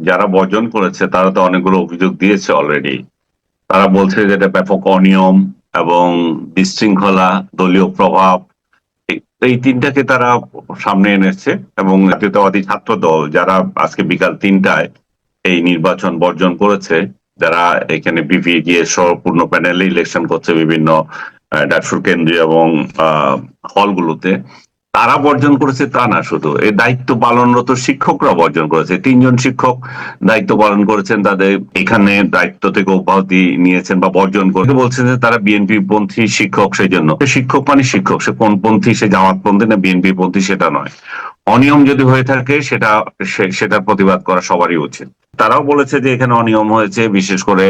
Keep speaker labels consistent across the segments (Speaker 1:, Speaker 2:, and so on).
Speaker 1: যারা বর্জন করেছে তারা তো অনেকগুলো অভিযোগ দিয়েছে অলরেডি। তারা বলছে যে এটা ব্যাপক অনিয়ম এবং বিশৃঙ্খলা, দলীয় প্রভাব, এই তিনটাকে তারা সামনে এনেছে। এবং জাতীয়তাবাদী ছাত্র দল যারা আজকে বিকাল 3টায় এই নির্বাচন বর্জন করেছে, যারা এখানে বিপিএ সহ পূর্ণ প্যানেলে ইলেকশন করছে বিভিন্ন ডাকসুর কেন্দ্রীয় এবং হলগুলোতে, তারা বর্জন করেছে তা না, শুধু এই দায়িত্ব পালনরত শিক্ষকরা বর্জন করেছে। 3জন শিক্ষক দায়িত্ব পালন করেছেন, তাদের এখানে দায়িত্ব থেকে অব্যাহতি নিয়েছেন বা বর্জন করে বলছেন যে তারা বিএনপি পন্থী শিক্ষক। সেই জন্য শিক্ষক মানে শিক্ষক, সে কোন পন্থী, সে জামাত পন্থী না বিএনপি পন্থী সেটা নয়। অনিয়ম যদি হয়ে থাকে সেটার প্রতিবাদ করা সবারই উচিত। তারাও বলেছে যে এখানে অনিয়ম হয়েছে, বিশেষ করে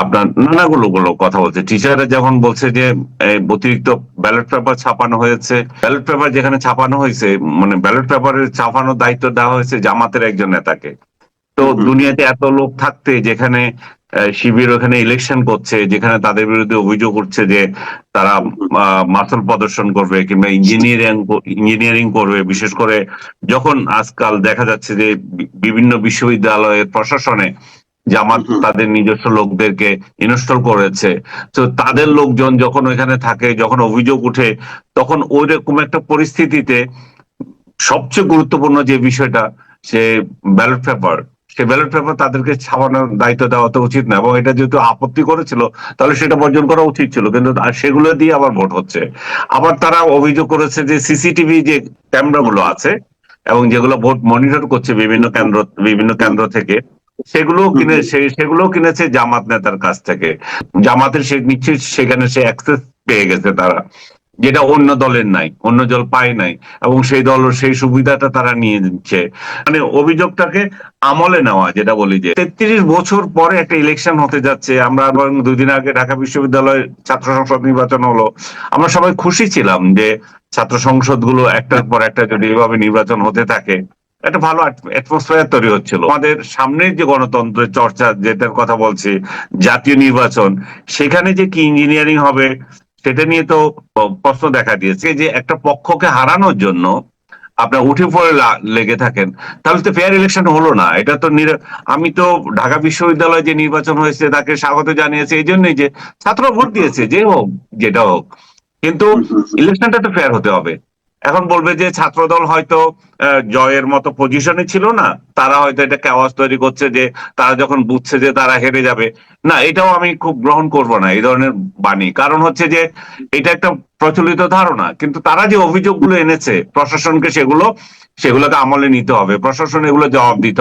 Speaker 1: আপনার নানাগুলো কথা বলছে। টিচাররা যখন বলছে যে অতিরিক্ত ব্যালট পেপার ছাপানো হয়েছে, ব্যালট পেপার যেখানে ছাপানো হয়েছে, মানে ব্যালট পেপারের ছাপানোর দায়িত্ব দেওয়া হয়েছে জামাতের একজন নেতাকে। তো দুনিয়াতে এত লোক থাকতে, যেখানে শিবির ওখানে ইলেকশন করছে, যেখানে তাদের বিরুদ্ধে অভিযোগ উঠছে যে তারা মাসল প্রদর্শন করবে কিংবা ইঞ্জিনিয়ারিং করবে, বিশেষ করে যখন আজকাল দেখা যাচ্ছে যে বিভিন্ন বিশ্ববিদ্যালয়ের প্রশাসনে জামাত তাদের নিজস্ব লোকদেরকে ইনস্টল করেছে। তো তাদের লোকজন যখন ওইখানে থাকে, যখন অভিযোগ উঠে, তখন ওই রকম একটা পরিস্থিতিতে সবচেয়ে গুরুত্বপূর্ণ যে বিষয়টা, সে ব্যালট পেপার, সে ব্যালট পেপার তাদেরকে ছাপানোর দায়িত্ব দেওয়া তো উচিত না। এবং এটা যেহেতু আপত্তি করেছিল, তাহলে সেটা বর্জন করা উচিত ছিল, কিন্তু সেগুলো দিয়ে আবার ভোট হচ্ছে। আবার তারা অভিযোগ করেছে যে সিসিটিভি যে ক্যামেরা গুলো আছে এবং যেগুলো ভোট মনিটর করছে বিভিন্ন কেন্দ্র থেকে, সেগুলো কিনেছে জামাত নেতার কাছ থেকে। জামাতের সে নিশ্চয়ই সেখানে সে অ্যাক্সেস পেয়ে গেছে তারা, যেটা অন্য দলের নাই, অন্য দল পায় নাই, এবং সেই দল সেই সুবিধাটা তারা নিয়ে নিচ্ছে। মানে অভিযোগটাকে আমলে নেওয়া, যেটা বলি যে 33 বছর পরে একটা ইলেকশন হতে যাচ্ছে। আমরা আবার 2 দিন আগে ঢাকা বিশ্ববিদ্যালয়ের ছাত্র সংসদ নির্বাচন হলো, আমরা সবাই খুশি ছিলাম যে ছাত্র সংসদ গুলো একটার পর একটা যদি এভাবে নির্বাচন হতে থাকে, একটা ভালো অ্যাটমসফিয়ার তৈরি হচ্ছিল। আমাদের সামনের যে গণতন্ত্রের চর্চা, যেটার কথা বলছি, জাতীয় নির্বাচন, সেখানে যে কি ইঞ্জিনিয়ারিং হবে সেটা নিয়ে তো প্রশ্ন দেখা দিয়েছে। যে একটা পক্ষকে হারানোর জন্য আপনার উঠে পড়ে লেগে থাকেন, তাহলে তো ফেয়ার ইলেকশন হলো না। এটা তো আমি তো ঢাকা বিশ্ববিদ্যালয়ে যে নির্বাচন হয়েছে তাকে স্বাগত জানিয়েছে এই জন্যই যে ছাত্র ভোট দিয়েছে, যে হোক যেটা হোক, কিন্তু ইলেকশনটা তো ফেয়ার হতে হবে। এখন বলবে যে ছাত্রদল হয়তো জয়ের মতো পজিশনে ছিল না, তারা হয়তো এটা আওয়াজ তৈরি করছে যে তারা যখন বুঝছে যে তারা হেরে যাবে। না, এটাও আমি খুব গ্রহণ করব না এই ধরনের বাণী। কারণ হচ্ছে যে এটা একটা প্রচলিত ধারণা, কিন্তু তারা যে অভিযোগগুলো এনেছে প্রশাসনকে, সেগুলোকে আমলে নিতে হবে, প্রশাসন এগুলো জবাব দিতে হবে।